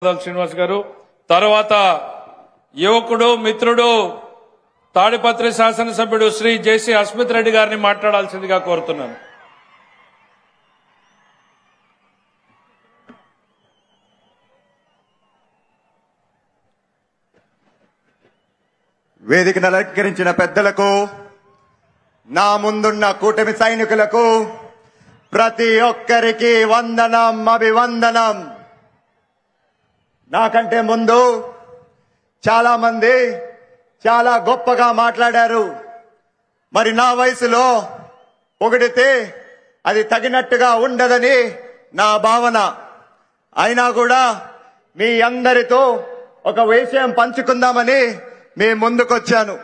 శ్రీనివాస్ గారు తర్వాత యువకుడు మిత్రుడు తాడిపత్రి శాసనసభ్యుడు శ్రీ జేసీ అస్మిత్ రెడ్డి గారిని మాట్లాడాల్సిందిగా కోరుతున్నాను. వేదికను అలంకరించిన పెద్దలకు, నా ముందున్న కూటమి సైనికులకు ప్రతి ఒక్కరికి వందనం, అభివందనం. నాకంటే ముందు చాలా మంది చాలా గొప్పగా మాట్లాడారు. మరి నా వయసులో పొగిడితే అది తగినట్టుగా ఉండదని నా భావన. అయినా కూడా మీ అందరితో ఒక విషయం పంచుకుందామని మీ ముందుకొచ్చాను.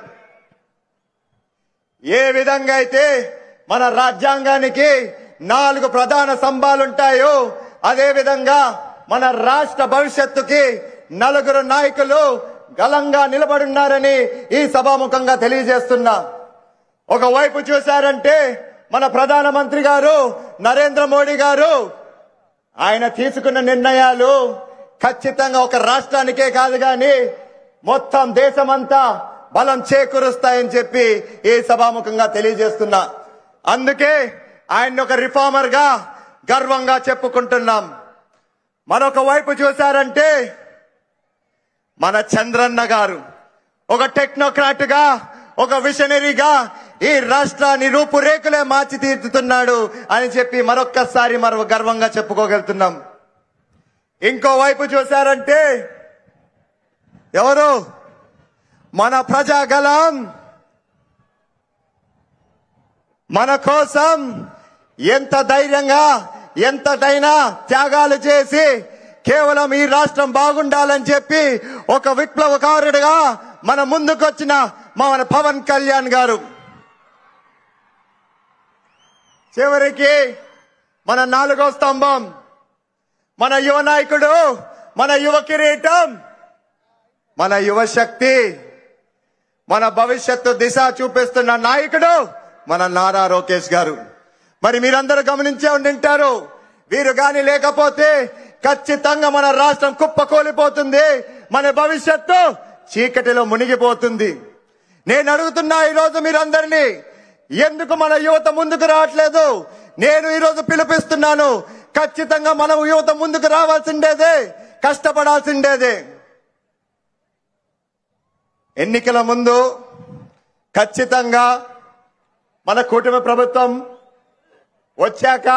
ఏ విధంగా అయితే మన రాజ్యాంగానికి 4 ప్రధాన స్తంభాలుంటాయో అదే విధంగా మన రాష్ట్ర భవిష్యత్తుకి 4 నాయకులు గలంగా నిలబడున్నారని ఈ సభాముఖంగా తెలియజేస్తున్నా. ఒకవైపు చూశారంటే మన ప్రధానమంత్రి గారు నరేంద్ర మోడీ గారు, ఆయన తీసుకున్న నిర్ణయాలు ఖచ్చితంగా ఒక రాష్ట్రానికే కాదు గాని మొత్తం దేశమంతా బలం చేకూరుస్తాయని చెప్పి ఈ సభాముఖంగా తెలియజేస్తున్నా. అందుకే ఆయన ఒక రిఫార్మర్ గా గర్వంగా చెప్పుకుంటున్నాం. మరొక వైపు చూశారంటే మన చంద్రన్న గారు ఒక టెక్నోక్రాట్ గా, ఒక విషనరీగా ఈ రాష్ట్రాన్ని రూపురేఖలే మార్చి తీర్చుతున్నాడు అని చెప్పి మరొక్కసారి గర్వంగా చెప్పుకోగలుగుతున్నాం. ఇంకో వైపు చూశారంటే ఎవరు? మన ప్రజాగలం మన కోసం ఎంత ధైర్యంగా ఎంతటైనా త్యాగాలు చేసి కేవలం ఈ రాష్ట్రం బాగుండాలని చెప్పి ఒక విప్లవకారుడిగా మన ముందుకొచ్చిన మన పవన్ కళ్యాణ్ గారు. చివరికి మన 4వ స్తంభం, మన యువ నాయకుడు, మన యువ కిరీటం, మన యువ శక్తి, మన భవిష్యత్తు దిశ చూపిస్తున్న నాయకుడు మన నారా లోకేష్ గారు. మరి మీరందరూ గమనించే ఉండింటారు, వీరు గాని లేకపోతే ఖచ్చితంగా మన రాష్ట్రం కుప్పకూలిపోతుంది, మన భవిష్యత్తు చీకటిలో మునిగిపోతుంది. నేను అడుగుతున్నా ఈరోజు మీరందరినీ, ఎందుకు మన యువత ముందుకు రావట్లేదు? నేను ఈరోజు పిలుపిస్తున్నాను. ఖచ్చితంగా మన యువత ముందుకు రావాల్సిండేదే, కష్టపడాల్సిండేదే. ఎన్నికల ముందు ఖచ్చితంగా మన కూటమి ప్రభుత్వం వచ్చాక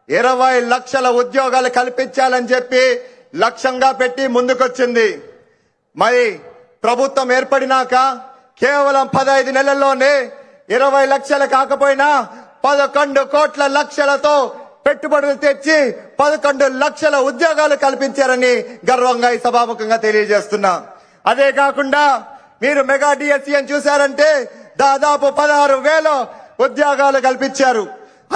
20 లక్షల ఉద్యోగాలు కల్పించాలని చెప్పి లక్ష్యంగా పెట్టి ముందుకొచ్చింది. మరి ప్రభుత్వం ఏర్పడినాక కేవలం 15 నెలల్లోనే 20 లక్షలు కాకపోయినా 11 కోట్ల లక్షలతో పెట్టుబడులు తెచ్చి 11 లక్షల ఉద్యోగాలు కల్పించారని గర్వంగా ఈ సభాముఖంగా తెలియజేస్తున్నా. అదే కాకుండా మీరు మెగా డిఎస్సీ అని చూశారంటే దాదాపు 16,000 ఉద్యోగాలు కల్పించారు.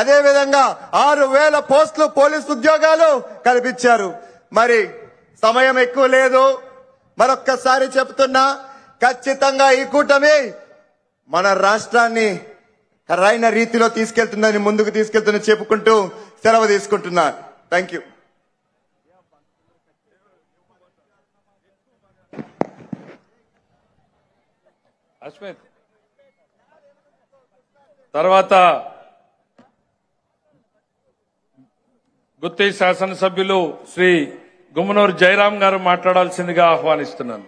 అదే విధంగా 6,000 పోస్టులు పోలీసు ఉద్యోగాలు కల్పించారు. మరి సమయం ఎక్కువ లేదు, మరొక్కసారి చెప్తున్నా, ఖచ్చితంగా ఈ కూటమి మన రాష్ట్రాన్ని సరైన రీతిలో తీసుకెళ్తుందని, ముందుకు తీసుకెళ్తుందని చెప్పుకుంటూ సెలవు తీసుకుంటున్నా. Thank you. అస్మిత్ తర్వాత గుత్తి శాసనసభ్యులు శ్రీ గుమ్మనూరు జయరాం గారు మాట్లాడాల్సిందిగా ఆహ్వానిస్తున్నాను.